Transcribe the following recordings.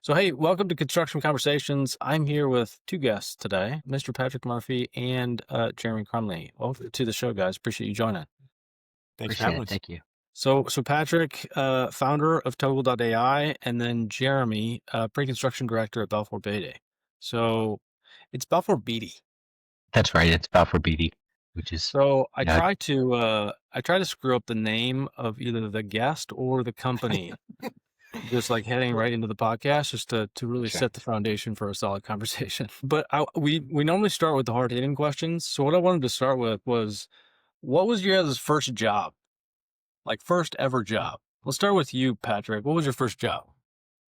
So, hey, welcome to Construction Conversations. I'm here with two guests today, Mr. Patrick Murphy and Jeremy Crumley. Welcome to the show, guys. Appreciate you joining. Thanks for Appreciate having it. us. Thank you. So Patrick, founder of Toggle.ai, and then Jeremy, pre-construction director at Balfour Beatty. So it's Balfour Beatty. That's right. It's Balfour Beatty, which is, So you know, I try to screw up the name of either the guest or the company, just like heading right into the podcast, just to really sure. set the foundation for a solid conversation. But we normally start with the hard hitting questions. So what I wanted to start with was, what was your guys' first job, like first ever job? Let's start with you, Patrick. What was your first job?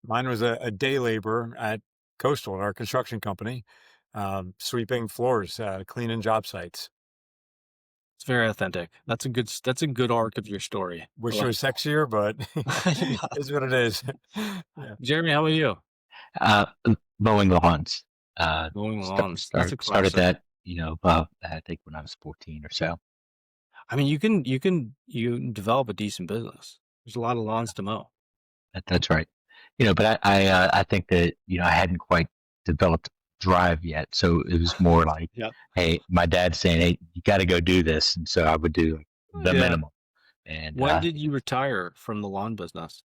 Mine was a day laborer at Coastal, our construction company, sweeping floors, cleaning job sites. It's very authentic. That's a good arc of your story. I Wish it like was sexier, but yeah. is what it is. Yeah. Jeremy, how about you? Uh, Mowing lawns. Mowing lawns. That's a Started classic. that, I think when I was 14 or so. I mean, you can develop a decent business. There's a lot of lawns to mow. That's right. But I think that, I hadn't quite developed drive yet. So it was more like, Yeah. hey, my dad's saying, hey, you got to go do this. And so I would do like, the Yeah. minimum. And When did you retire from the lawn business?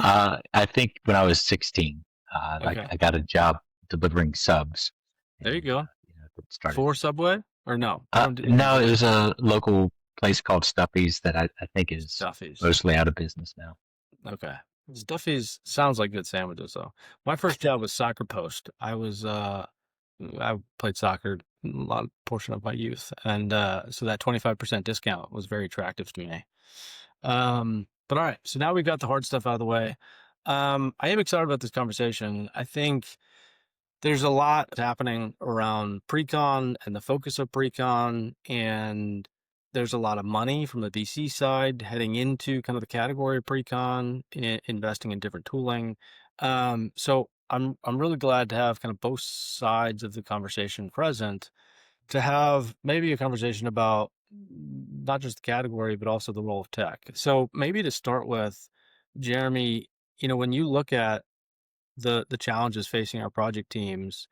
I think when I was 16, like Okay. I got a job delivering subs, There you and go. that started. For Subway? Or no? I don't do No, it was a local place called Stuffy's that I think is Stuffies. mostly out of business now. Okay. Stuffies sounds like good sandwiches though. My first job was soccer post. I played soccer a lot portion of my youth. And so that 25% discount was very attractive to me. But all right, so now we've got the hard stuff out of the way. I am excited about this conversation. I think there's a lot happening around Precon and the focus of Precon, and there's a lot of money from the VC side heading into kind of the category of Precon, investing in different tooling. So I'm really glad to have kind of both sides of the conversation present to have maybe a conversation about not just the category, but also the role of tech. So maybe to start with, Jeremy, when you look at the challenges facing our project teams,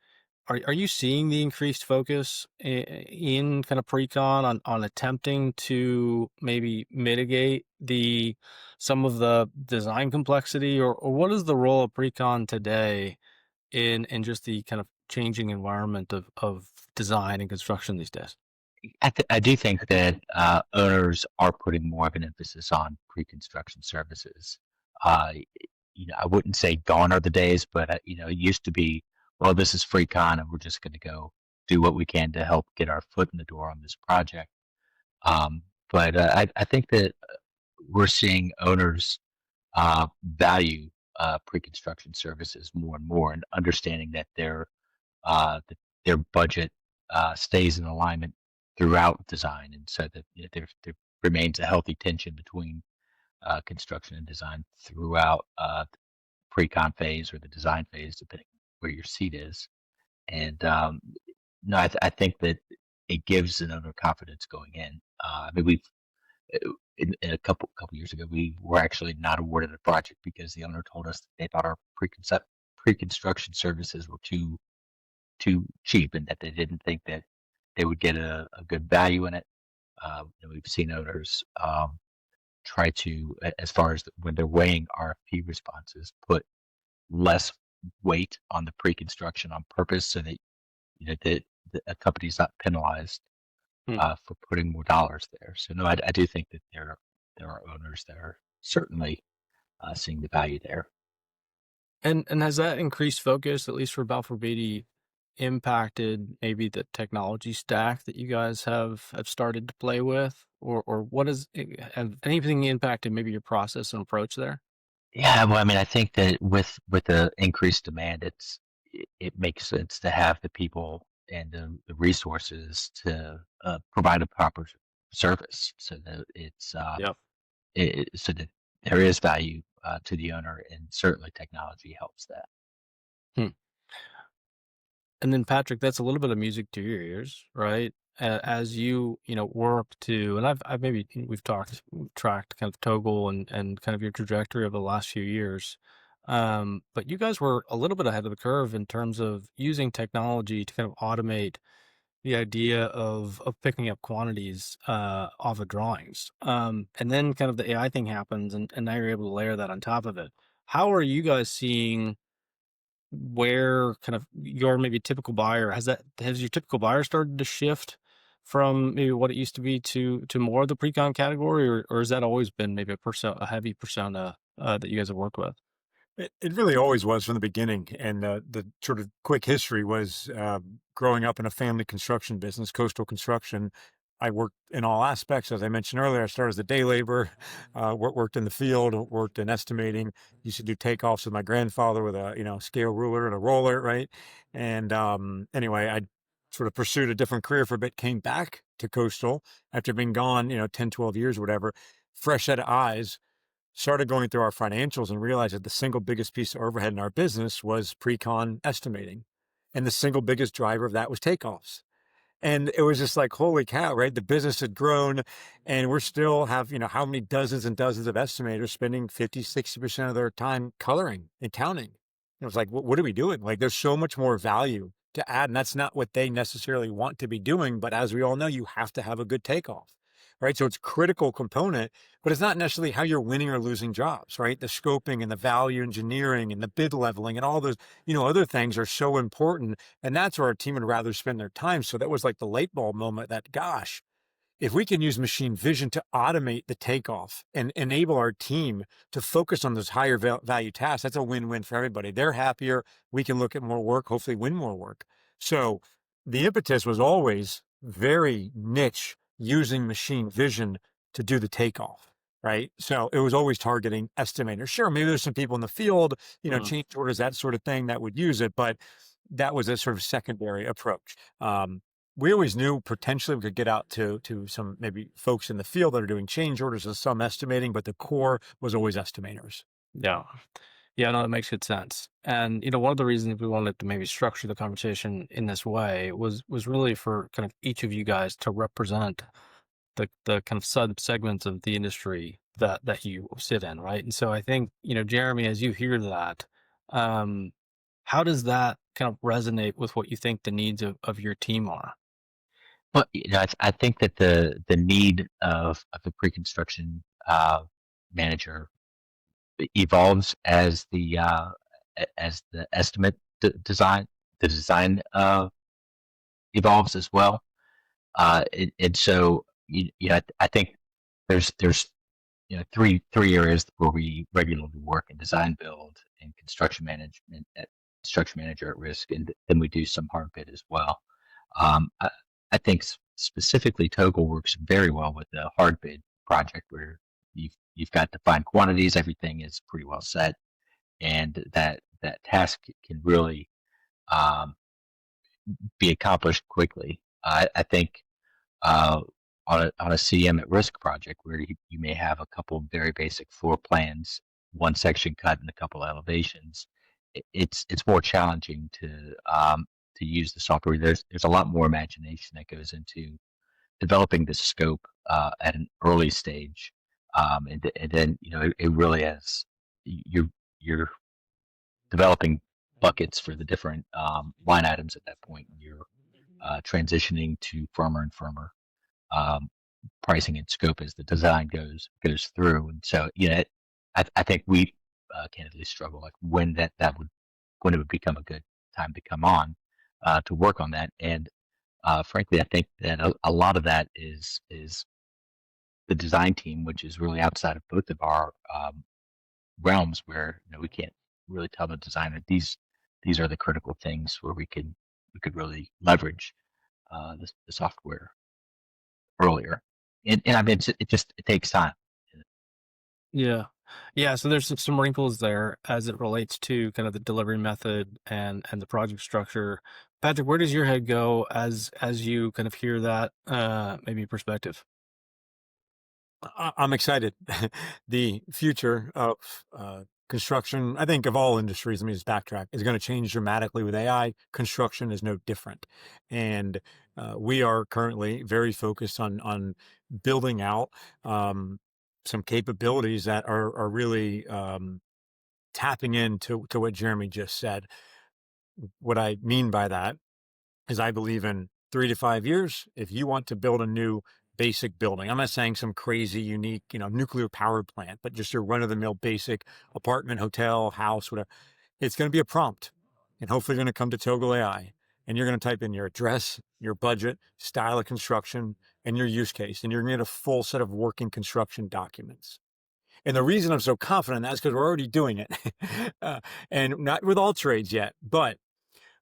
are you seeing the increased focus in kind of Precon on attempting to maybe mitigate the some of the design complexity, or what is the role of Precon today in just the kind of changing environment of design and construction these days? I do think that owners are putting more of an emphasis on pre-construction services. Uh, I wouldn't say gone are the days, but it used to be, well, this is free con, and we're just going to go do what we can to help get our foot in the door on this project. Um, but I think that we're seeing owners value pre-construction services more and more, and understanding that their budget stays in alignment throughout design, and so that there remains a healthy tension between construction and design throughout the pre-con phase or the design phase, depending where your seat is. And no, I think that it gives an owner confidence going in. I mean, in a couple years ago, we were actually not awarded a project because the owner told us that they thought our pre-construction services were too cheap, and that they didn't think that they would get a good value in it. And we've seen owners try to, as far as when they're weighing RFP responses, put less weight on the pre-construction on purpose, so that that a company's not penalized Hmm. for putting more dollars there. So no, I do think that there are owners that are certainly seeing the value there. And has that increased focus, at least for Balfour Beatty, impacted maybe the technology stack that you guys have started to play with, or what is have anything impacted maybe your process and approach there? Yeah, well, I mean, I think that with the increased demand, it makes sense to have the people and the resources to provide a proper service, so that Yep. so that there is value to the owner, and certainly technology helps that. Hmm. And then Patrick, that's a little bit of music to your ears, right? As you work to, and I've we've tracked kind of Toggle and kind of your trajectory over the last few years. But you guys were a little bit ahead of the curve in terms of using technology to kind of automate the idea of picking up quantities off of drawings. And then kind of the AI thing happens, and now you're able to layer that on top of it. How are you guys seeing where kind of your maybe typical buyer has your typical buyer started to shift from maybe what it used to be to more of the pre-con category, or has that always been maybe a heavy persona that you guys have worked with? It really always was from the beginning. And the sort of quick history was growing up in a family construction business, coastal construction. I worked in all aspects. As I mentioned earlier, I started as a day laborer, worked in the field, worked in estimating, used to do takeoffs with my grandfather with a, scale ruler and a roller, right? And anyway, I sort of pursued a different career for a bit, came back to coastal after being gone, 10, 12 years, whatever, fresh set of eyes, started going through our financials and realized that the single biggest piece of overhead in our business was pre-con estimating. And the single biggest driver of that was takeoffs. And it was just like, holy cow, right? The business had grown and we're still have, how many dozens and dozens of estimators spending 50, 60% of their time coloring and counting. It was like, what are we doing? Like, there's so much more value to add. And that's not what they necessarily want to be doing. But as we all know, you have to have a good takeoff, right? So it's a critical component, but it's not necessarily how you're winning or losing jobs, right? The scoping and the value engineering and the bid leveling and all those, other things are so important. And that's where our team would rather spend their time. So that was like the light bulb moment that, gosh, if we can use machine vision to automate the takeoff and enable our team to focus on those higher value tasks, that's a win-win for everybody. They're happier. We can look at more work, hopefully win more work. So the impetus was always very niche, using machine vision to do the takeoff. Right. So it was always targeting estimators. Sure, maybe there's some people in the field, Mm. change orders, that sort of thing that would use it, but that was a sort of secondary approach. We always knew potentially we could get out to some maybe folks in the field that are doing change orders and some estimating, but the core was always estimators. Yeah. Yeah, no, that makes good sense. And one of the reasons we wanted to maybe structure the conversation in this way was really for kind of each of you guys to represent the kind of sub segments of the industry that you sit in, right? And so I think, Jeremy, as you hear that, um, how does that kind of resonate with what you think the needs of your team are? Well, I think that the need of the pre-construction manager evolves as the estimate design the design evolves as well. And so I think there's three areas where we regularly work in design build and construction management construction manager at risk, and then we do some hard bid as well. I think specifically Toggle works very well with the hard bid project where you've got defined quantities, everything is pretty well set, and that task can really um, be accomplished quickly. I think uh, on a CM at risk project where you may have a couple of very basic floor plans, one section cut and a couple elevations, it's more challenging to use the software. There's a lot more imagination that goes into developing the scope at an early stage, and then it really is you're developing buckets for the different line items at that point. You're transitioning to firmer and firmer um, pricing and scope as the design goes through. And so, I think we candidly struggle like when it would become a good time to come on to work on that. And frankly, I think that a lot of that is the design team, which is really outside of both of our realms, where we can't really tell the designer these are the critical things where we could really leverage the software earlier. And I mean, it takes time. Yeah. Yeah, so there's some wrinkles there as it relates to kind of the delivery method and the project structure. Patrick, where does your head go as you kind of hear that maybe perspective? I'm excited. The future of construction, I think of all industries, let me just backtrack, is going to change dramatically with AI. Construction is no different. And we are currently very focused on building out some capabilities that are really tapping into what Jeremy just said. What I mean by that is I believe in 3 to 5 years, if you want to build a new basic building, I'm not saying some crazy, unique, nuclear power plant, but just your run of the mill basic apartment, hotel, house, whatever. It's going to be a prompt, and hopefully you're going to come to Toggle AI, and you're going to type in your address, your budget, style of construction, and your use case, and you're going to get a full set of working construction documents. And the reason I'm so confident in that is because we're already doing it, and not with all trades yet, but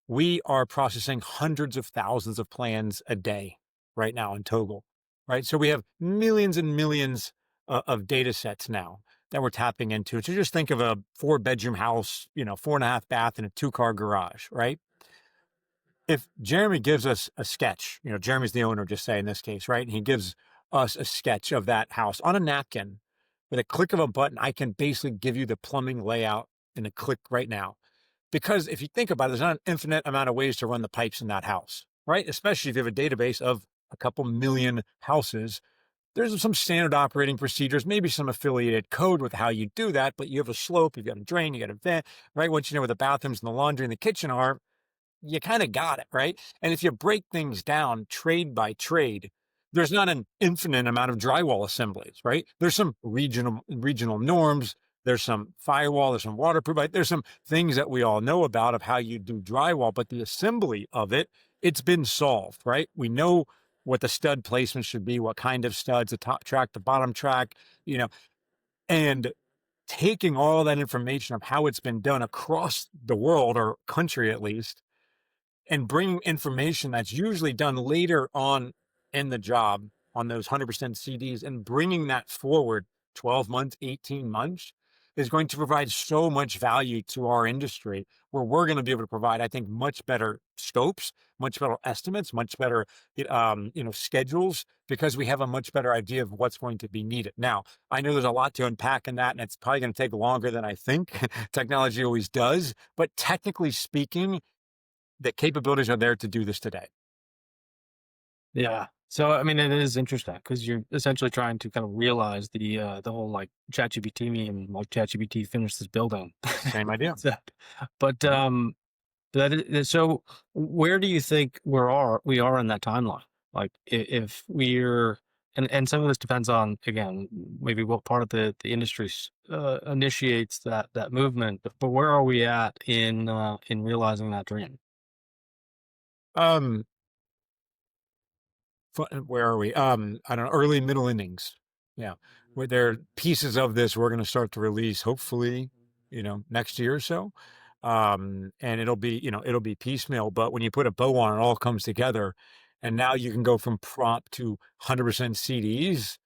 we are processing hundreds of thousands of plans a day right now in Toggle, right? So we have millions and millions of data sets now that we're tapping into. So just think of a 4-bedroom house, 4.5 bath and a 2-car garage, right? If Jeremy gives us a sketch, Jeremy's the owner, just say in this case, right? And he gives us a sketch of that house on a napkin with a click of a button. I can basically give you the plumbing layout in a click right now. Because if you think about it, there's not an infinite amount of ways to run the pipes in that house, right? Especially if you have a database of a couple million houses. There's some standard operating procedures, maybe some affiliated code with how you do that, but you have a slope, you've got a drain, you got a vent, right? Once you know where the bathrooms and the laundry and the kitchen are, you kind of got it, right? And if you break things down trade by trade, there's not an infinite amount of drywall assemblies, right? There's some regional norms. There's some firewall. There's some waterproof. There's some things that we all know about of how you do drywall, but the assembly of it, it's been solved, right? We know what the stud placement should be, what kind of studs, the top track, the bottom track, and taking all that information of how it's been done across the world or country at least, and bring information that's usually done later on in the job on those 100% CDs and bringing that forward 12 months, 18 months is going to provide so much value to our industry, where we're going to be able to provide, I think, much better scopes, much better estimates, much better, schedules, because we have a much better idea of what's going to be needed. Now, I know there's a lot to unpack in that, and it's probably going to take longer than I think. Technology always does, but technically speaking, the capabilities are there to do this today. Yeah. So I mean, it is interesting because you're essentially trying to kind of realize the whole like ChatGPT meme, like ChatGPT finished this building. Same idea. But so where do you think we are in that timeline? Like if we're and some of this depends on, again, maybe what part of the industry initiates that movement. But where are we at in realizing that dream? Um, where are we? I don't know, early middle innings. Yeah. Where there are pieces of this we're going to start to release, hopefully, next year or so. And it'll be piecemeal, but when you put a bow on it, all comes together. And now you can go from prompt to 100% CDs.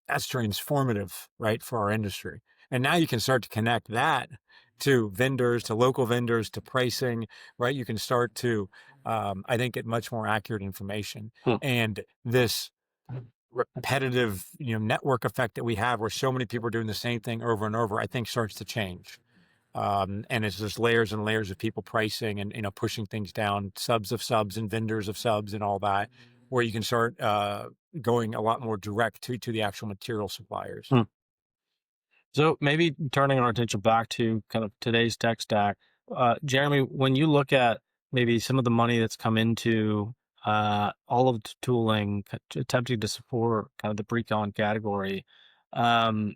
That's transformative, right, for our industry. And now you can start to connect that to vendors, to local vendors, to pricing, right? You can start to, I think, get much more accurate information. Hmm. And this repetitive, network effect that we have, where so many people are doing the same thing over and over, I think starts to change. And it's just layers and layers of people pricing and, pushing things down, subs of subs and vendors of subs and all that, where you can start going a lot more direct to the actual material suppliers. Hmm. So maybe turning our attention back to kind of today's tech stack, Jeremy, when you look at maybe some of the money that's come into all of the tooling, attempting to support kind of the Precon category, um,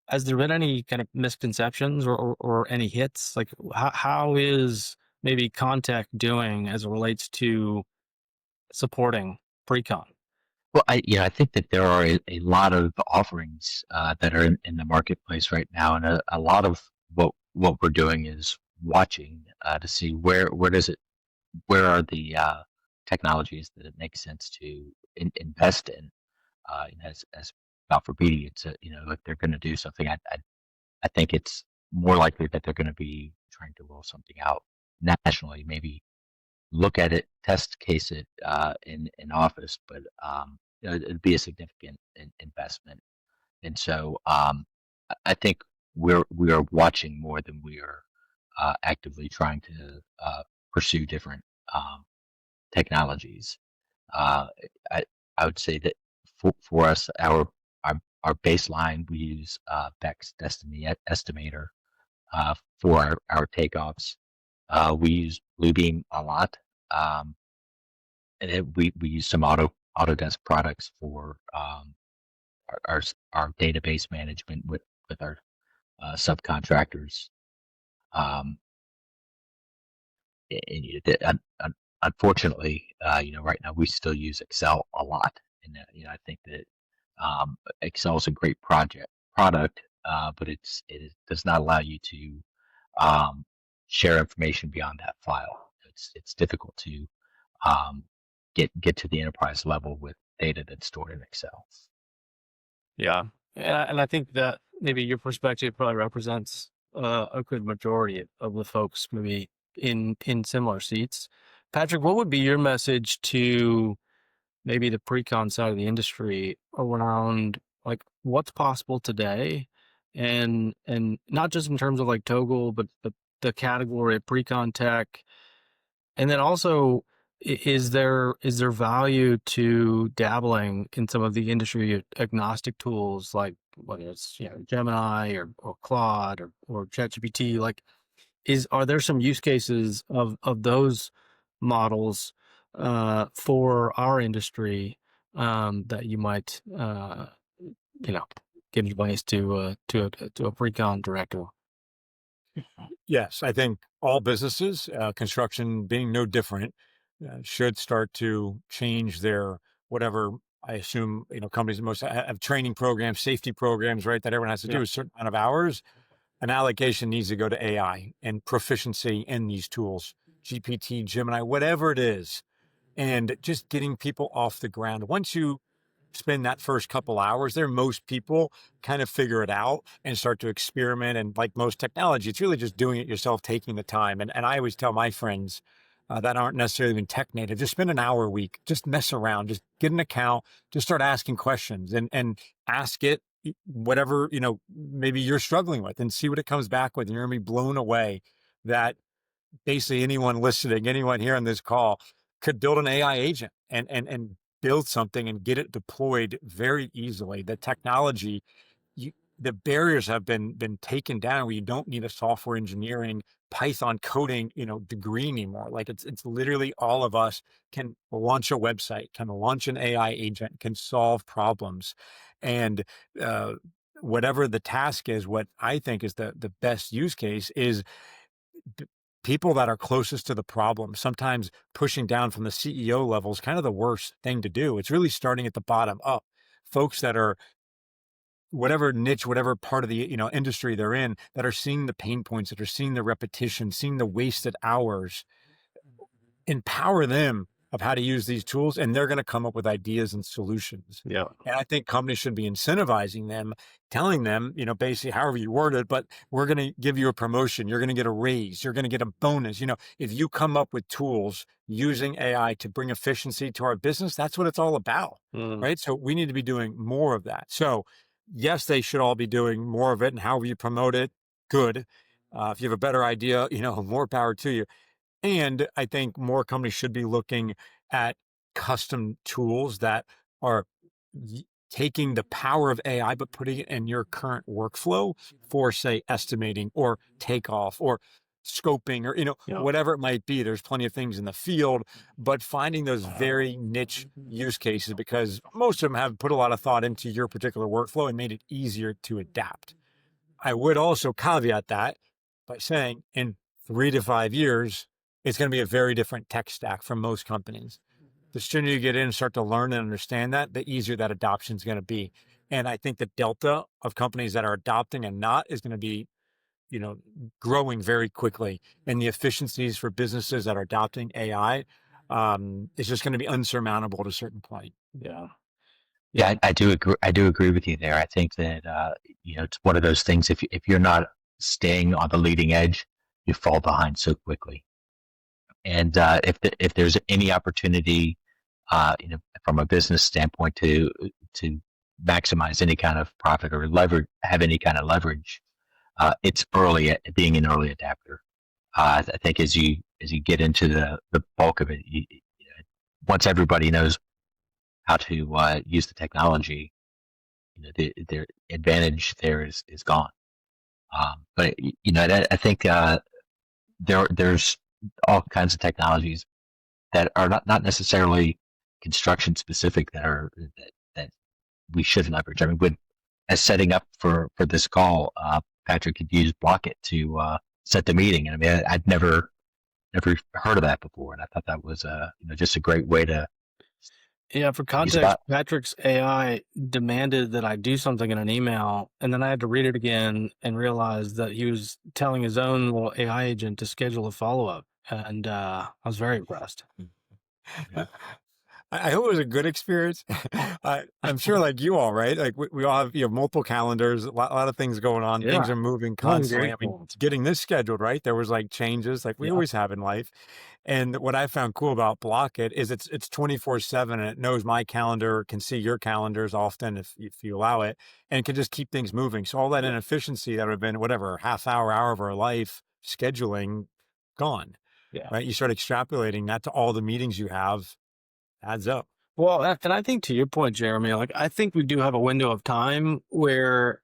has there been any kind of misconceptions or any hits? Like how is maybe Contech doing as it relates to supporting Precon? Well, I think that there are a lot of offerings that are in the marketplace right now, and a lot of what we're doing is watching to see where are the technologies that it makes sense to invest in. As Balfour Beatty, if they're going to do something, I think it's more likely that they're going to be trying to roll something out nationally, maybe look at it, test case it in office, but it'd be a significant investment. And so I think we are watching more than we are actively trying to pursue different technologies. Uh, I I would say that for us, our baseline, we use Beck's Destiny Estimator for our takeoffs. We use Bluebeam a lot, and we use some Autodesk products for our database management with our subcontractors. Um, Unfortunately, right now we still use Excel a lot, and I think that Excel is a great product, but it does not allow you to um, share information beyond that file. It's difficult to um, get to the enterprise level with data that's stored in Excel. Yeah. And I think that maybe your perspective probably represents a good majority of the folks maybe in similar seats. Patrick, what would be your message to maybe the pre-con side of the industry around like what's possible today, and not just in terms of like Toggle, but the category of pre-con tech, and then also is there value to dabbling in some of the industry agnostic tools, like whether it's Gemini or Claude or ChatGPT? Like, are there some use cases of those models for our industry that you might give advice to a pre-con director? Yes, I think all businesses, construction being no different, should start to change their whatever. I assume companies most have training programs, safety programs, right? That everyone has to do a certain amount of hours. An allocation needs to go to AI and proficiency in these tools, GPT, Gemini, whatever it is, and just getting people off the ground. Once you spend that first couple hours there, most people kind of figure it out and start to experiment. And like most technology, it's really just doing it yourself, taking the time. And I always tell my friends that aren't necessarily even tech native, just spend an hour a week, just mess around, just get an account, just start asking questions and ask it whatever, maybe you're struggling with, and see what it comes back with. And you're going to be blown away that basically anyone listening, anyone here on this call could build an AI agent and build something and get it deployed very easily. The technology, the barriers have been taken down, where you don't need a software engineering Python coding, degree anymore. Like it's literally all of us can launch a website, can launch an AI agent, can solve problems. And whatever the task is, what I think is the best use case is people that are closest to the problem. Sometimes pushing down from the CEO level is kind of the worst thing to do. It's really starting at the bottom up. Folks that are whatever niche, whatever part of the industry they're in, that are seeing the pain points, that are seeing the repetition, seeing the wasted hours, empower them of how to use these tools, and they're going to come up with ideas and solutions. Yeah. And I think companies should be incentivizing them, telling them, basically however you word it, but we're going to give you a promotion. You're going to get a raise. You're going to get a bonus. If you come up with tools using AI to bring efficiency to our business, that's what it's all about, right? So we need to be doing more of that. So yes, they should all be doing more of it, and however you promote it, good. If you have a better idea, more power to you. And I think more companies should be looking at custom tools that are taking the power of AI, but putting it in your current workflow for, say, estimating or takeoff or scoping or, whatever it might be. There's plenty of things in the field, but finding those very niche use cases, because most of them have put a lot of thought into your particular workflow and made it easier to adapt. I would also caveat that by saying in 3 to 5 years, it's going to be a very different tech stack for most companies. The sooner you get in and start to learn and understand that, the easier that adoption is going to be. And I think the delta of companies that are adopting and not is going to be, growing very quickly. And the efficiencies for businesses that are adopting AI is just going to be unsurmountable at a certain point. Yeah. Yeah, I do agree. I do agree with you there. I think that it's one of those things. If you're not staying on the leading edge, you fall behind so quickly. And if there's any opportunity, from a business standpoint to maximize any kind of profit or have any kind of leverage, it's being an early adapter. I think as you get into the bulk of it, once everybody knows how to use the technology, the advantage there is gone. But I think there's all kinds of technologies that are not necessarily construction specific that we should leverage. I mean, as setting up for this call, Patrick could use Blockit to set the meeting. I mean, I'd never heard of that before, and I thought that was just a great way to Yeah, for use context, that. Patrick's AI demanded that I do something in an email, and then I had to read it again and realize that he was telling his own little AI agent to schedule a follow-up, and I was very impressed. Yeah. I hope it was a good experience. I'm sure, like you all, right? Like we all have multiple calendars, a lot of things going on. Things Yeah. are moving Oh, constantly. very I mean, cool. getting this scheduled, right? There was like changes, like we Yeah. always have in life. And what I found cool about Blockit is it's 24/7, and it knows my calendar, can see your calendars often if you allow it, and can just keep things moving. So all that Yeah. inefficiency that would have been whatever half hour of our life scheduling gone, Yeah. right? You start extrapolating that to all the meetings you have, adds up. Well, and I think to your point, Jeremy, like I think we do have a window of time where,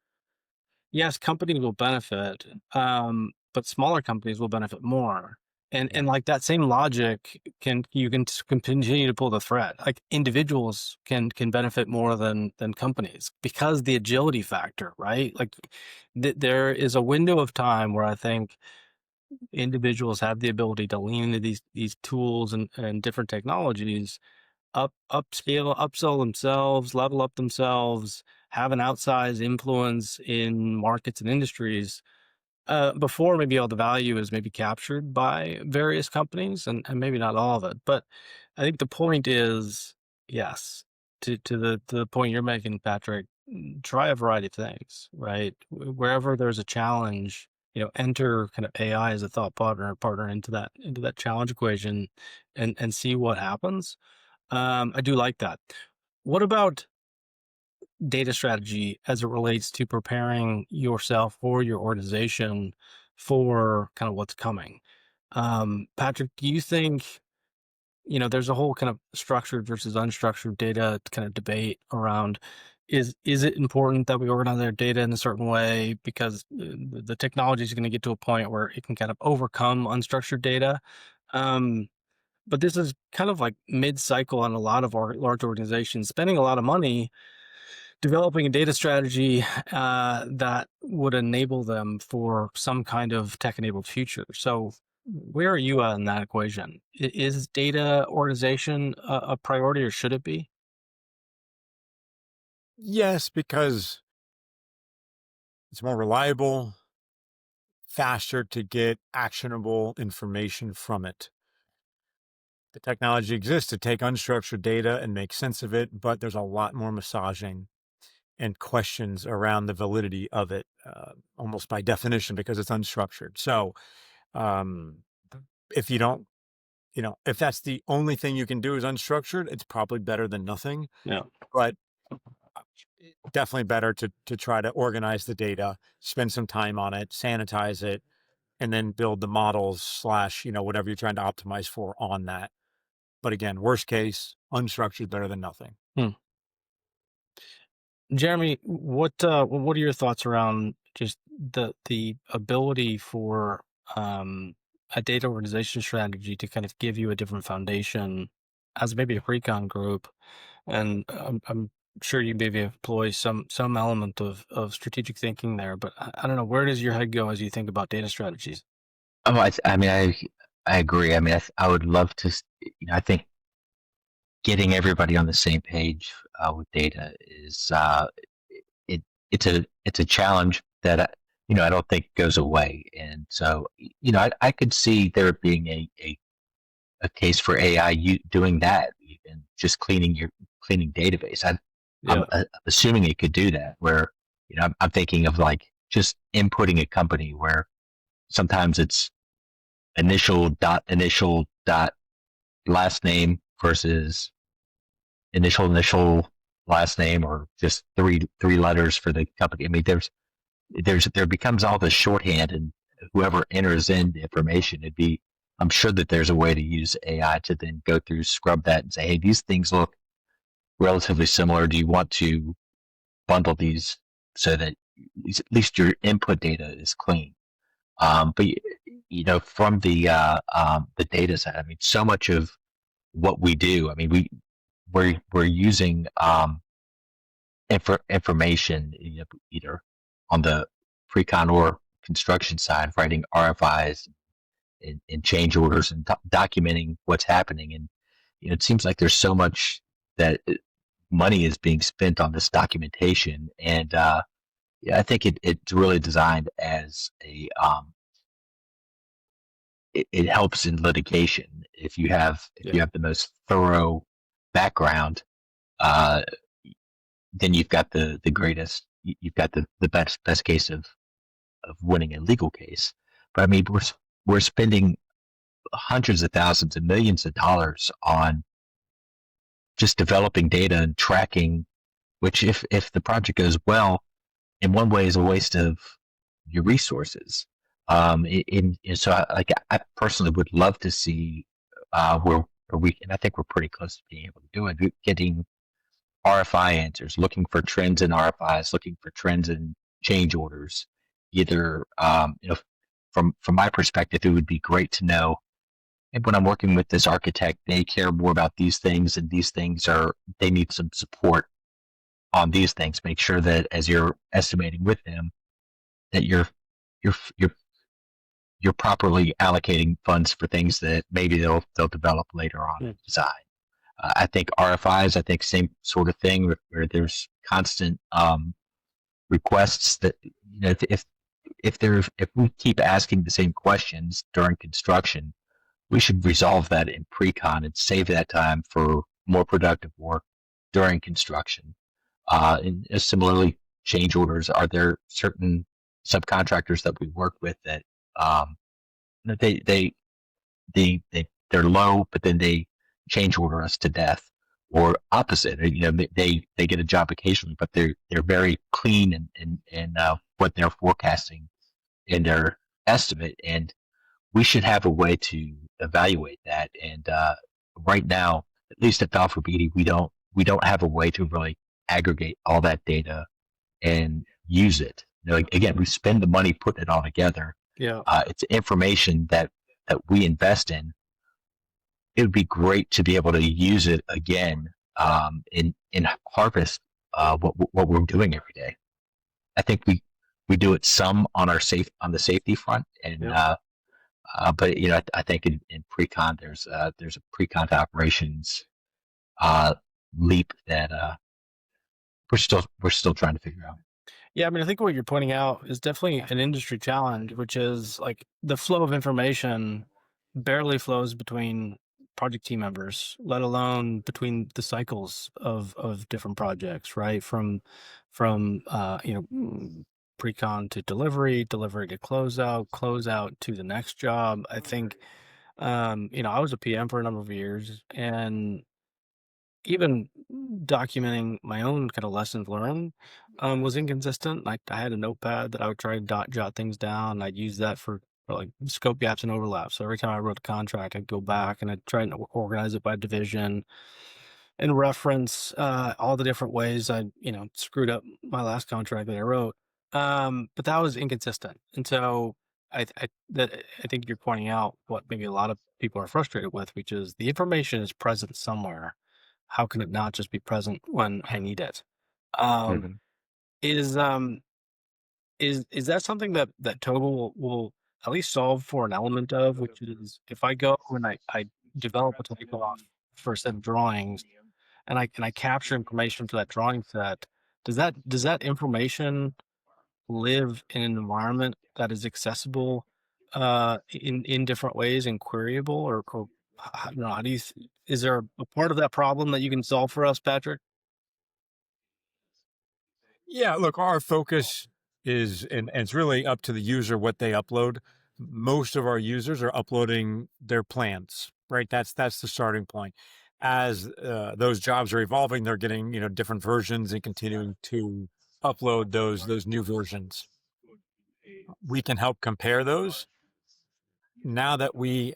yes, companies will benefit, but smaller companies will benefit more. And like that same logic you can continue to pull the thread. Like individuals can benefit more than companies because the agility factor, right? Like there is a window of time where I think individuals have the ability to lean into these tools and different technologies, upsell themselves, level up themselves, have an outsized influence in markets and industries before maybe all the value is maybe captured by various companies, and maybe not all of it. But I think the point is, yes, to the point you're making, Patrick, try a variety of things, right? Wherever there's a challenge, enter kind of AI as a thought partner into that challenge equation, and see what happens. I do like that. What about data strategy as it relates to preparing yourself or your organization for kind of what's coming? Patrick, do you think, there's a whole kind of structured versus unstructured data kind of debate around is it important that we organize our data in a certain way because the technology is going to get to a point where it can kind of overcome unstructured data? But this is kind of like mid-cycle on a lot of our large organizations spending a lot of money developing a data strategy that would enable them for some kind of tech-enabled future. So where are you at in that equation? Is data organization a priority, or should it be? Yes, because it's more reliable, faster to get actionable information from it. The technology exists to take unstructured data and make sense of it, but there's a lot more massaging and questions around the validity of it, almost by definition, because it's unstructured. So, um, if you don't, if that's the only thing you can do is unstructured, it's probably better than nothing. Yeah. But definitely better to try to organize the data, spend some time on it, sanitize it, and then build the models slash, whatever you're trying to optimize for on that. But again, worst case, unstructured better than nothing. Jeremy, what are your thoughts around just the ability for a data organization strategy to kind of give you a different foundation as maybe a Precon group? And I'm sure you maybe employ some element of strategic thinking there, but I don't know, where does your head go as you think about data strategies? Oh, I mean, I agree. I mean, I would love to. I think getting everybody on the same page with data is it's a challenge that I don't think goes away. And so I could see there being a case for AI doing that, even just cleaning database. I'm assuming it could do that. Where I'm thinking of like just inputting a company where sometimes it's initial dot last name versus initial last name, or just three letters for the company. I mean, there becomes all this shorthand, and whoever enters in the information, I'm sure that there's a way to use AI to then go through, scrub that, and say, hey, these things look relatively similar. Do you want to bundle these so that at least your input data is clean. But from the data side, I mean, so much of what we do, I mean, we're using information, either on the pre-con or construction side, writing RFIs and change orders and documenting what's happening. And it seems like there's so much that money is being spent on this documentation, and yeah, I think it's really designed as it helps in litigation if you have the most thorough background. Uh, then you've got the greatest. You've got the best case of winning a legal case. But I mean, we're spending hundreds of thousands and millions of dollars on just developing data and tracking, which if the project goes well, in one way is a waste of your resources. So I personally would love to see where we, and I think we're pretty close to being able to do it, getting RFI answers, looking for trends in RFIs, looking for trends in change orders. Either from my perspective, it would be great to know. And when I'm working with this architect, they care more about these things, and these things they need some support on these things. Make sure that as you're estimating with them, that you're properly allocating funds for things that maybe they'll develop later on in design. I think RFIs, I think same sort of thing where there's constant requests that if we keep asking the same questions during construction, we should resolve that in pre-con and save that time for more productive work during construction. And similarly, change orders. Are there certain subcontractors that we work with that they're low, but then they change order us to death, or opposite? They get a job occasionally, but they're very clean in what they're forecasting in their estimate, and we should have a way to evaluate that. And right now, at least at Balfour Beatty, we don't have a way to really aggregate all that data and use it. Again, we spend the money putting it all together. Yeah. It's information that we invest in. It would be great to be able to use it again in harvest what we're doing every day. I think we do it some on the safety front, and but I think in pre-con there's a pre-con operations leap that we're still trying to figure out. Yeah, I mean, I think what you're pointing out is definitely an industry challenge, which is like the flow of information barely flows between project team members, let alone between the cycles of different projects, right? From pre-con to delivery to closeout to the next job. I think I was a PM for a number of years, and even documenting my own kind of lessons learned was inconsistent. I had a notepad that I would try to jot things down, and I'd use that for like scope gaps and overlaps. So every time I wrote a contract, I'd go back and I'd try and organize it by division and reference all the different ways I screwed up my last contract that I wrote. But that was inconsistent, and so I think you're pointing out what maybe a lot of people are frustrated with, which is the information is present somewhere. How can it not just be present when I need it? Um, is is that something that Toba will at least solve for an element of, which is if I go and I develop a takeoff for a set of drawings, and I capture information for that drawing set, does that information live in an environment that is accessible in different ways and queryable, or how do you is there a part of that problem that you can solve for us, Patrick? Yeah, look, our focus is, and it's really up to the user what they upload. Most of our users are uploading their plans, right? That's the starting point. As those jobs are evolving, they're getting different versions and continuing to upload those new versions. We can help compare those. Now that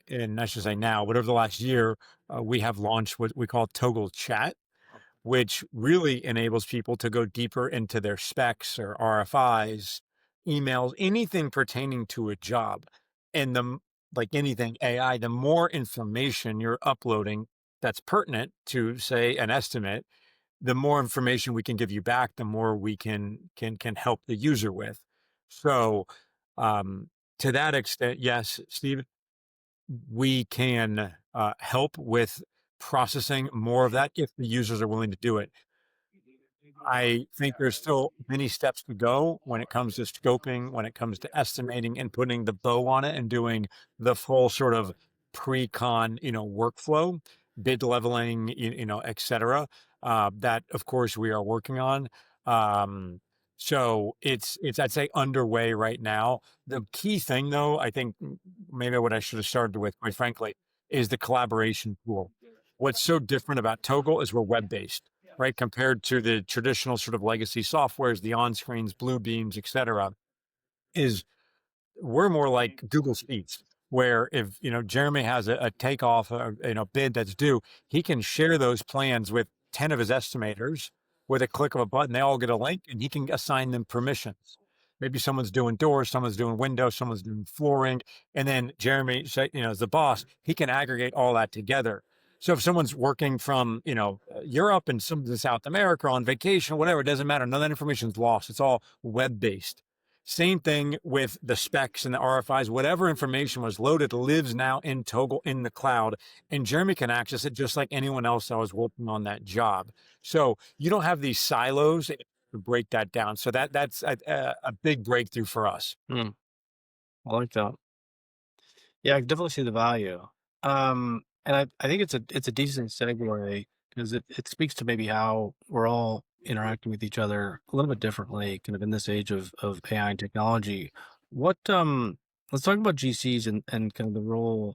and I should say now, but over the last year, we have launched what we call Toggle Chat, which really enables people to go deeper into their specs or RFIs, emails, anything pertaining to a job. And like anything AI, the more information you're uploading that's pertinent to, say, an estimate, the more information we can give you back, the more we can help the user with. So, um, to that extent, yes, Steve, we can help with processing more of that if the users are willing to do it. I think there's still many steps to go when it comes to scoping, when it comes to estimating and putting the bow on it and doing the full sort of pre-con, workflow, bid leveling, et cetera. That of course we are working on. Um, so it's I'd say underway right now. The key thing though, I think maybe what I should have started with, quite frankly, is the collaboration tool. What's so different about Toggle is we're web-based, right? Compared to the traditional sort of legacy softwares, the on-screens, blue beams, et cetera, is we're more like Google Sheets, where if Jeremy has a takeoff, bid that's due, he can share those plans with 10 of his estimators with a click of a button. They all get a link, and he can assign them permissions. Maybe someone's doing doors, someone's doing windows, someone's doing flooring, and then Jeremy, as the boss, he can aggregate all that together. So if someone's working from Europe and some to South America on vacation, whatever, it doesn't matter. None of that information is lost. It's all web based. Same thing with the specs and the RFIs. Whatever information was loaded lives now in Toggle in the cloud, and Jeremy can access it just like anyone else that was working on that job. So you don't have these silos to break that down. So that's a big breakthrough for us. I like that. Yeah, I can definitely see the value. And I think it's a decent segue because it speaks to maybe how we're all interacting with each other a little bit differently, kind of in this age of AI and technology. What let's talk about GCs and kind of the role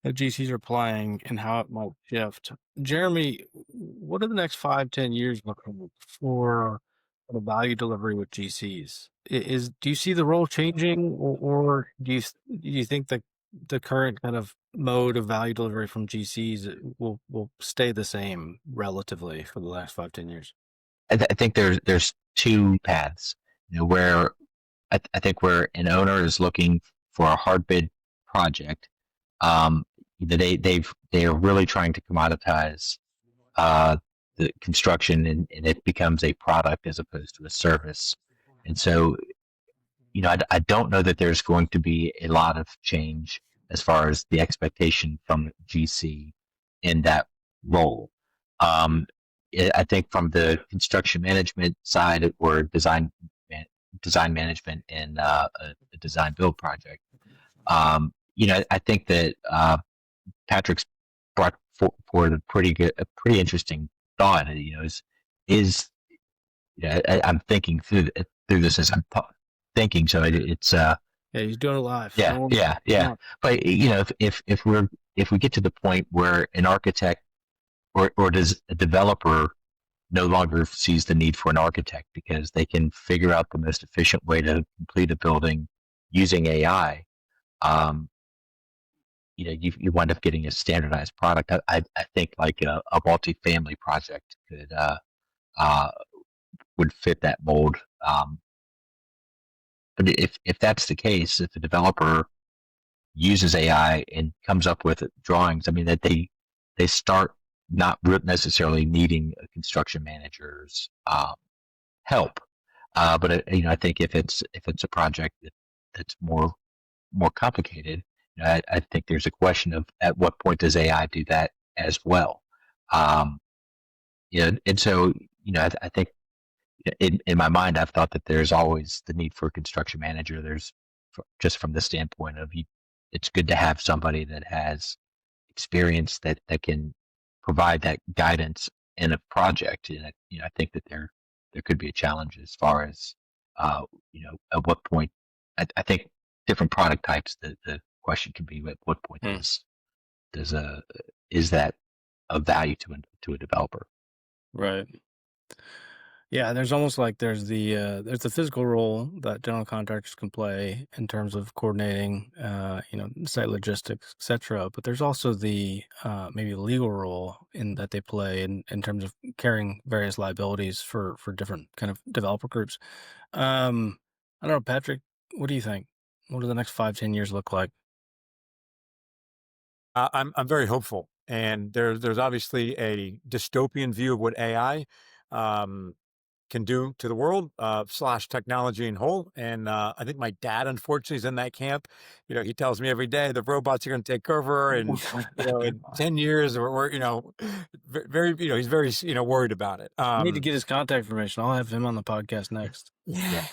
that GCs are playing and how it might shift. Jeremy, what are the next 5, 10 years looking for the value delivery with GCs? Do you see the role changing, or do you think that the current kind of mode of value delivery from GCs will stay the same relatively for the last 5, 10 years? I think there's two paths. Where I think where an owner is looking for a hard bid project, they are really trying to commoditize the construction, and it becomes a product as opposed to a service. And so, I don't know that there's going to be a lot of change as far as the expectation from GC in that role. I think from the construction management side or design management in a design build project, I think that Patrick's brought forward a pretty interesting thought. I'm thinking through this as I'm thinking. So it's Yeah, he's doing it live. yeah. But if we get to the point where an architect or does a developer no longer sees the need for an architect because they can figure out the most efficient way to complete a building using AI, you wind up getting a standardized product. I think like a multi-family project would fit that mold. But if that's the case, if the developer uses AI and comes up with drawings, I mean that they start not necessarily needing a construction manager's help. But I think if it's a project that's more complicated, I think there's a question of at what point does AI do that as well. And so I think in my mind, I've thought that there's always the need for a construction manager. There's just from the standpoint of it's good to have somebody that has experience that can provide that guidance in a project. And I think that there could be a challenge as far as at what point. I think different product types. The question can be at what point is that of value to a developer? Right. Yeah, there's almost like there's the physical role that general contractors can play in terms of coordinating, site logistics, etc. But there's also the maybe legal role in that they play in terms of carrying various liabilities for different kind of developer groups. I don't know, Patrick, what do you think? What do the next 5, 10 years look like? I'm very hopeful, and there's obviously a dystopian view of what AI um, can do to the world slash technology in whole. And I think my dad, unfortunately, is in that camp. He tells me every day the robots are going to take over, and in 10 years, we're very he's very worried about it. I need to get his contact information. I'll have him on the podcast next. Yeah.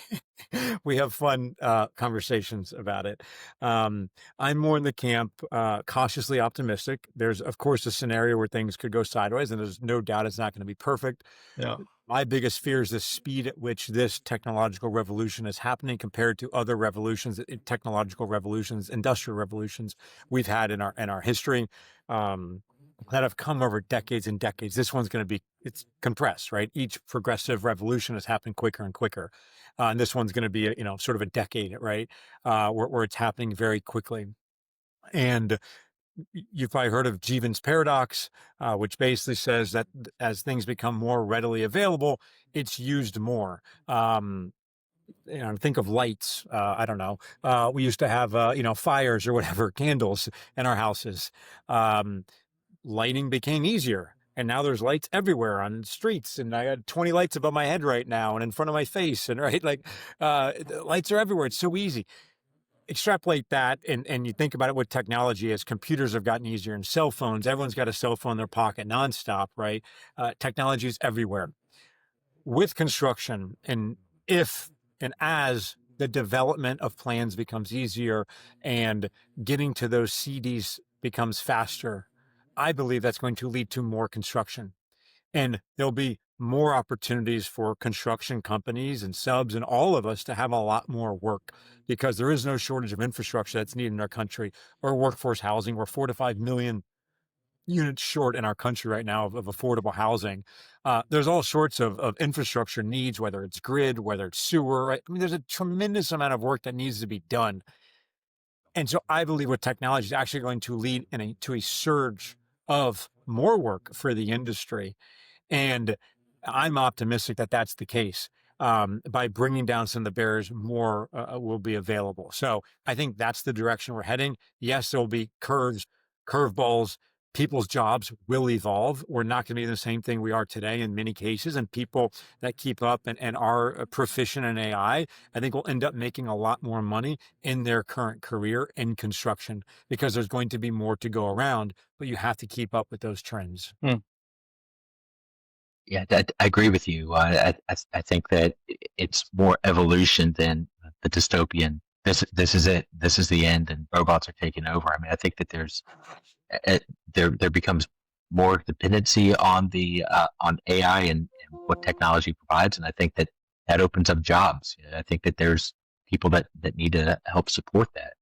We have fun conversations about it. I'm more in the camp cautiously optimistic. There's, of course, a scenario where things could go sideways, and there's no doubt it's not going to be perfect. Yeah. My biggest fear is the speed at which this technological revolution is happening compared to other revolutions, technological revolutions, industrial revolutions we've had in our history that have come over decades and decades. This one's going to be it's compressed, right? Each progressive revolution has happened quicker and quicker, and this one's going to be sort of a decade, right? Where it's happening very quickly. And you've probably heard of Jevons paradox, which basically says that as things become more readily available, it's used more. Think of lights. I don't know. We used to have, fires or whatever, candles in our houses. Lighting became easier. And now there's lights everywhere on streets, and I got 20 lights above my head right now and in front of my face, and right, like the lights are everywhere. It's so easy. Extrapolate that, and you think about it with technology as computers have gotten easier and cell phones. Everyone's got a cell phone in their pocket nonstop, right? Technology is everywhere. With construction, and if and as the development of plans becomes easier and getting to those CDs becomes faster, I believe that's going to lead to more construction. And there'll be more opportunities for construction companies and subs and all of us to have a lot more work because there is no shortage of infrastructure that's needed in our country or workforce housing. We're 4 to 5 million units short in our country right now of affordable housing. There's all sorts of infrastructure needs, whether it's grid, whether it's sewer. Right? I mean, there's a tremendous amount of work that needs to be done. And so I believe what technology is actually going to lead to a surge of more work for the industry. And I'm optimistic that that's the case. By bringing down some of the barriers, more will be available. So I think that's the direction we're heading. Yes, there will be curveballs. People's jobs will evolve. We're not going to be the same thing we are today in many cases. And people that keep up and are proficient in I think will end up making a lot more money in their current career in construction because there's going to be more to go around, but you have to keep up with those trends. Yeah, I agree with you. I think that it's more evolution than the dystopian. This is it. This is the end, and robots are taking over. I mean, I think that there becomes more dependency on the on AI and what technology provides, and I think that that opens up jobs. I think that there's people that need to help support that,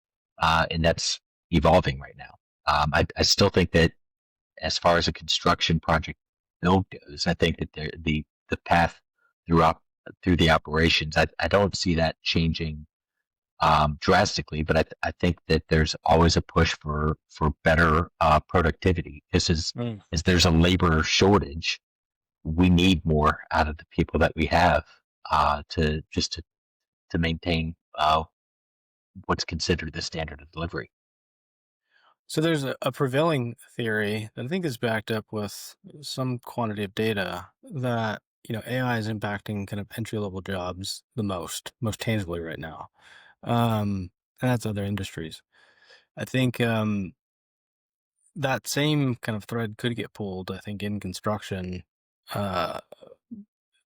and that's evolving right now. I still think that as far as a construction project build goes, I think that the path through the operations, I don't see that changing drastically, but I think that there's always a push for better productivity. As there's a labor shortage, we need more out of the people that we have to maintain what's considered the standard of delivery. So there's a prevailing theory that I think is backed up with some quantity of data that, AI is impacting kind of entry level jobs the most tangibly right now. And that's other industries. I think that same kind of thread could get pulled, I think, in construction uh,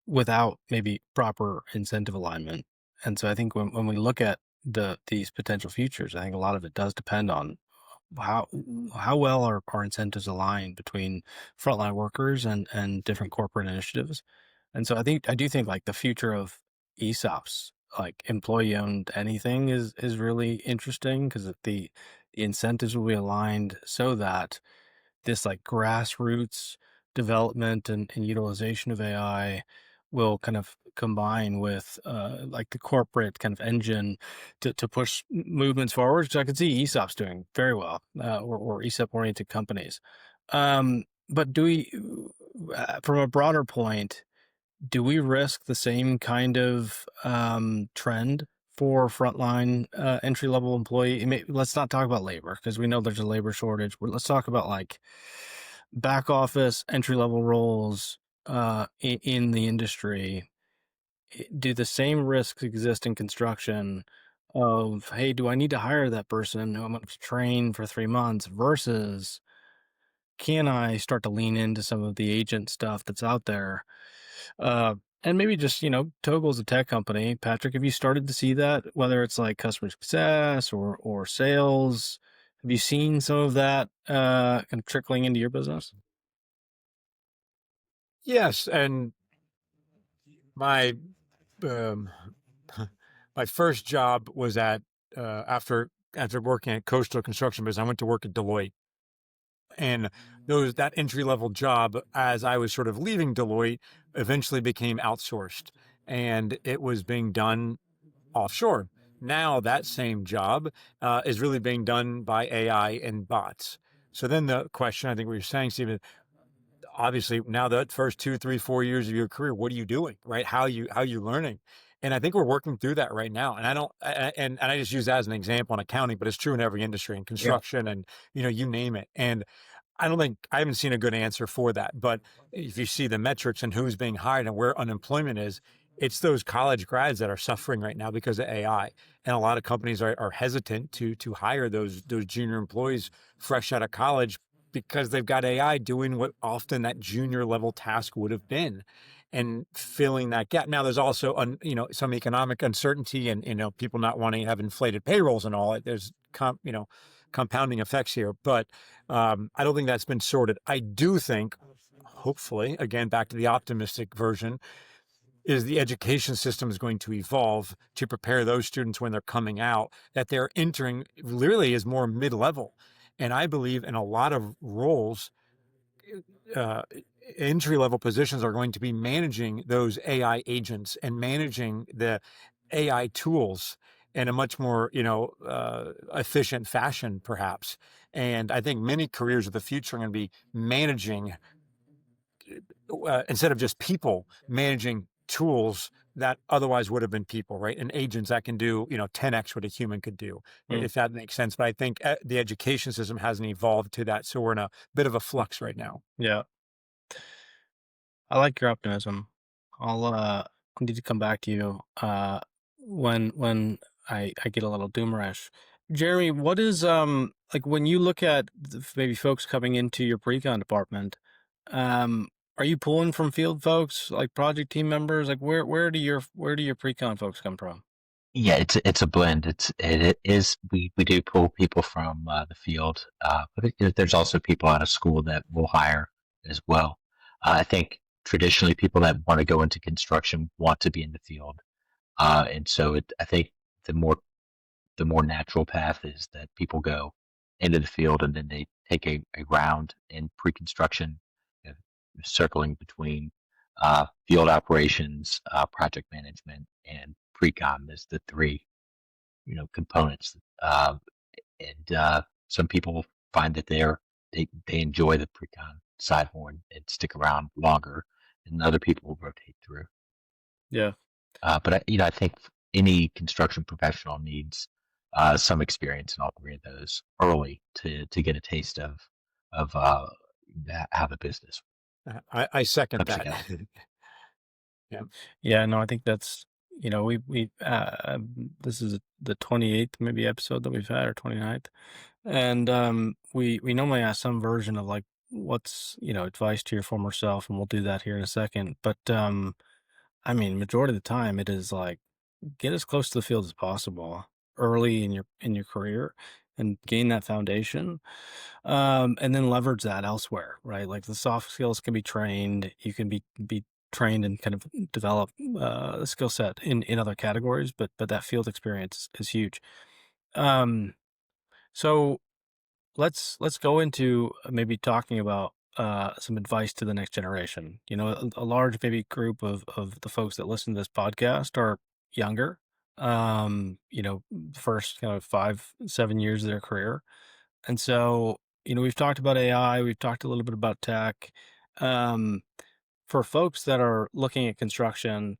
without maybe proper incentive alignment. And so I think when we look at these potential futures, I think a lot of it does depend on how how well are incentives aligned between frontline workers and different corporate initiatives. And so I do think like the future of ESOPs, like employee owned anything is really interesting because the incentives will be aligned so that this like grassroots development and utilization of AI will kind of combine with like the corporate kind of engine to push movements forward. So I could see ESOPs doing very well, or ESOP oriented companies. But do we, from a broader point, do we risk the same kind of trend for frontline entry level employee? Let's not talk about labor because we know there's a labor shortage. But let's talk about like back office entry level roles in the industry. Do the same risks exist in construction? Of, hey, do I need to hire that person who I'm going to train for 3 months versus can I start to lean into some of the agent stuff that's out there? Uh, and maybe just, Toggle's a tech company. Patrick, have you started to see that, whether it's like customer success or sales? Have you seen some of that kind of trickling into your business? Yes, and my um, my first job was at after working at Coastal Construction Business. I went to work at Deloitte, and that entry level job, as I was sort of leaving Deloitte, eventually became outsourced, and it was being done offshore. Now that same job is really being done by AI and bots. So then the question, I think, what you're saying, Stephen, obviously now the first 2, 3, 4 years of your career, what are you doing, right? How you learning? And I think we're working through that right now. And I don't, and I just use that as an example in accounting, but it's true in every industry, in Yeah. construction, and you name it. And I haven't seen a good answer for that. But if you see the metrics and who's being hired and where unemployment is, it's those college grads that are suffering right now because of AI. And a lot of companies are hesitant to hire those junior employees fresh out of college because they've got AI doing what often that junior level task would have been, and filling that gap. Now there's also some economic uncertainty, and people not wanting to have inflated payrolls and all. There's compounding effects here, but I don't think that's been sorted. I do think, hopefully, again, back to the optimistic version, is the education system is going to evolve to prepare those students when they're coming out, that they're entering literally as more mid-level. And I believe in a lot of roles, uh, entry level positions are going to be managing those AI agents and managing the AI tools in a much more, efficient fashion, perhaps. And I think many careers of the future are going to be managing, instead of just people, managing tools that otherwise would have been people, right? And agents that can do, 10x what a human could do, Mm, if that makes sense. But I think the education system hasn't evolved to that. So we're in a bit of a flux right now. yeah. I like your optimism. I'll need to come back to you when I get a little doomerish. Jeremy, what is like when you look at maybe folks coming into your pre-con department, um are you pulling from field folks like project team members? Like where do your pre-con folks come from? Yeah, it's a blend. It is we do pull people from the field, but there's also people out of school that we'll hire as well. I think traditionally people that want to go into construction want to be in the field, and so I think the more the more natural path is that people go into the field and then they take a round in pre-construction, you know, circling between field operations, project management, and pre-con. There's the three, components. And some people find that they enjoy the pre-con side more and stick around longer, and other people will rotate through. Yeah. But I think any construction professional needs some experience in all three of those early to get a taste of how the business I second comes that. together. Yeah. Yeah, no, I think that's, we this is the 28th maybe episode that we've had, or 29th. And we normally ask some version of like what's, advice to your former self, and we'll do that here in a second. But I mean, majority of the time it is like get as close to the field as possible early in your career and gain that foundation, and then leverage that elsewhere, right? Like the soft skills can be trained. You can be trained and kind of develop a skill set in other categories, but that field experience is huge. Um, so let's go into maybe talking about some advice to the next generation. You know, a large maybe group of the folks that listen to this podcast are younger. You know, first kind of 5, 7 years of their career, and so you know we've talked about AI, we've talked a little bit about tech. Um, for folks that are looking at construction,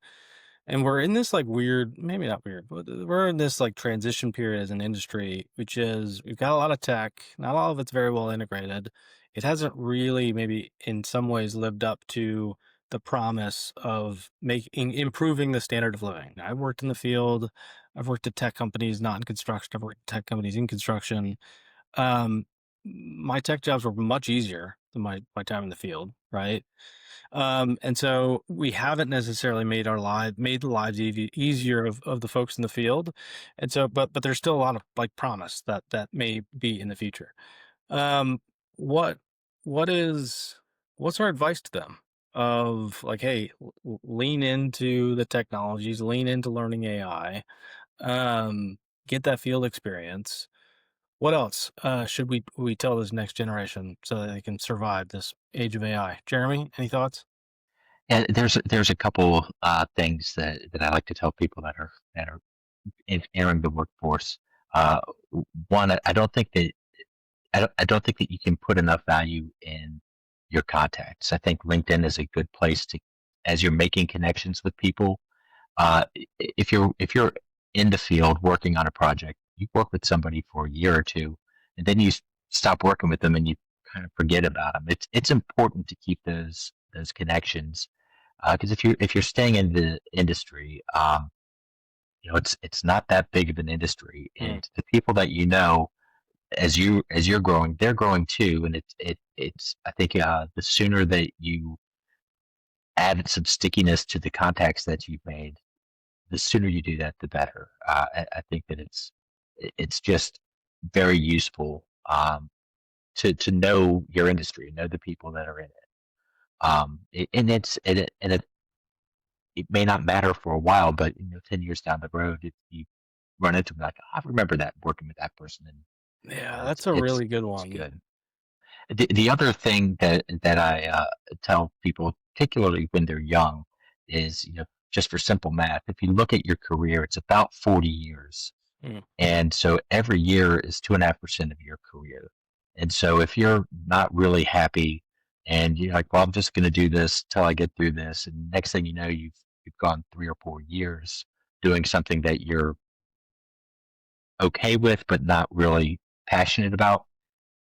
and we're in this like weird, maybe not weird, but we're in this like transition period as an industry, which is we've got a lot of tech, not all of it's very well integrated. It hasn't really, maybe in some ways, lived up to the promise of making improving the standard of living. I've worked in the field, I've worked at tech companies, not in construction. I've worked at tech companies in construction. Um, my tech jobs were much easier than my time in the field, right? And so we haven't necessarily made the lives easier of the folks in the field. And so, but there's still a lot of like promise that may be in the future. Um, what what is what's our advice to them of like, hey, lean into the technologies, lean into learning AI, um, get that field experience. What else should we tell this next generation so that they can survive this age of AI? Jeremy, any thoughts? And there's a couple things that I like to tell people that are entering the workforce. Uh, One, I don't think that you can put enough value in your contacts. I think LinkedIn is a good place to, as you're making connections with people. If you're in the field working on a project, you work with somebody for a year or two, and then you stop working with them and you kind of forget about them. It's important to keep those connections because if you're staying in the industry, you know it's not that big of an industry, Mm, and the people that you know as you're growing, they're growing too, and it's I think the sooner that you add some stickiness to the contacts that you've made, the sooner you do that, the better. I think that it's just very useful to know your industry, know the people that are in it. And it may not matter for a while, but 10 years down the road, if you run into them, like I remember that working with that person, and yeah, it's that's a it's really good it's one. good. The other thing that I tell people, particularly when they're young, is just for simple math. If you look at your career, it's about 40 years, Mm, and so every year is 2.5% of your career. And so if you're not really happy, and you're like, well, I'm just going to do this till I get through this, and next thing you know, you've gone 3 or 4 years doing something that you're okay with, but not really passionate about.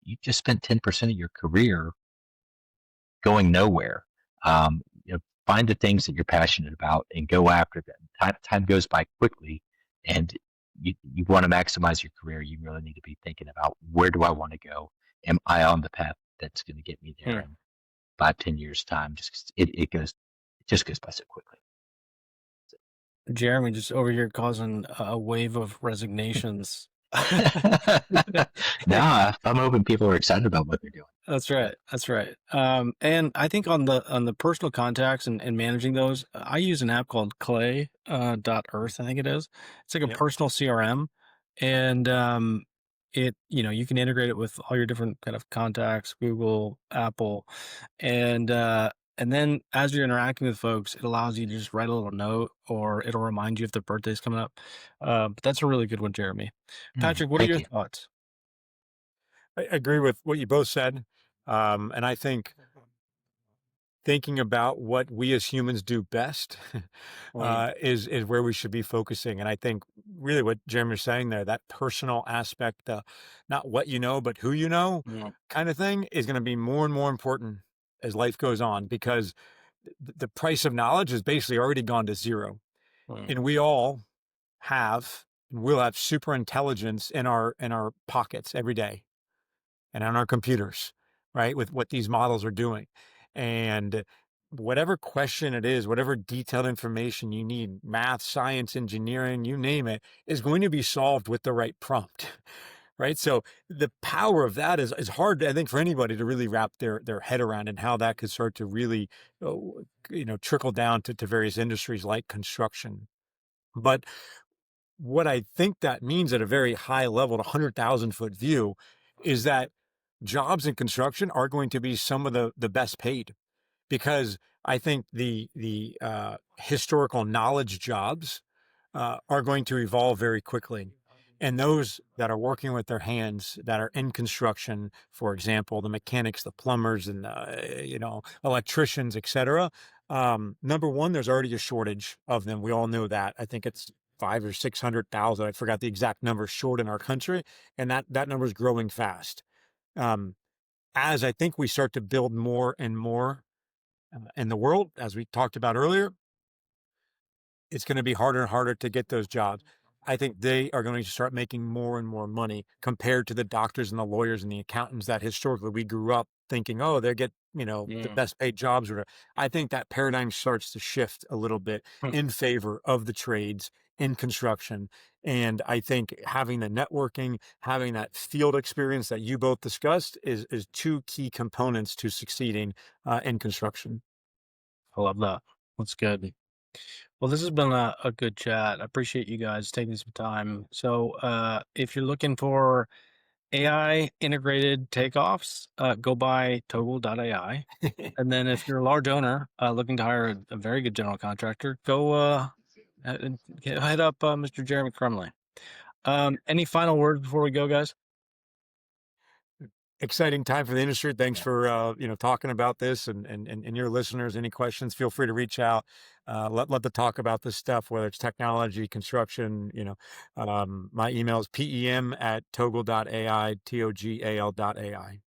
You just spent 10% of your career going nowhere. Find the things that you're passionate about and go after them. Time goes by quickly, and you want to maximize your career. You really need to be thinking about, where do I want to go? Am I on the path that's going to get me there mm. in 5, 10 years time? Just 'cause it just goes by so quickly. Jeremy just over here causing a wave of resignations. No, I'm hoping people are excited about what they're doing. That's right. That's right. And I think on the personal contacts and managing those, I use an app called Clay .earth, I think it is. It's like a Yep. personal CRM, and it you can integrate it with all your different kind of contacts, Google, Apple, and and then as you're interacting with folks, it allows you to just write a little note, or it'll remind you if their birthday's coming up. But that's a really good one, Jeremy. Patrick, what are Thank your you. thoughts? I agree with what you both said. And I think thinking about what we as humans do best Mm, is where we should be focusing. And I think really what Jeremy's saying there, that personal aspect, the not what you know, but who you know mm, kind of thing, is going to be more and more important as life goes on, because the price of knowledge has basically already gone to zero. mm, And we all have and will have super intelligence in our pockets every day and on our computers, right? With what these models are doing. And whatever question it is, whatever detailed information you need, math, science, engineering, you name it, is going to be solved with the right prompt. Right. So the power of that is hard, I think, for anybody to really wrap their head around, and how that could start to really, trickle down to various industries like construction. But what I think that means at a very high level, at a 100,000 foot view, is that jobs in construction are going to be some of the best paid, because I think the historical knowledge jobs are going to evolve very quickly. And those that are working with their hands, that are in construction, for example, the mechanics, the plumbers, and electricians, etc. Number one, there's already a shortage of them. We all know that. I think it's 5 or 600,000. I forgot the exact number short in our country, and that number is growing fast. Um, as I think we start to build more and more in the world, as we talked about earlier, it's going to be harder and harder to get those jobs. I think they are going to start making more and more money compared to the doctors and the lawyers and the accountants that historically we grew up thinking, oh, they get, the Yeah. best paid jobs. Or I think that paradigm starts to shift a little bit Hmm. in favor of the trades in construction. And I think having the networking, having that field experience that you both discussed is two key components to succeeding in construction. I love that. That's good. Well, this has been a good chat. I appreciate you guys taking some time. So, if you're looking for AI integrated takeoffs, go by Toggle.ai. And then if you're a large owner looking to hire a very good general contractor, go head up Mr. Jeremy Crumley. Any final words before we go, guys? Exciting time for the industry. Thanks for talking about this, and your listeners. Any questions? Feel free to reach out. Let the talk about this stuff, whether it's technology, construction. My email is pem@toggle.ai, togal.ai.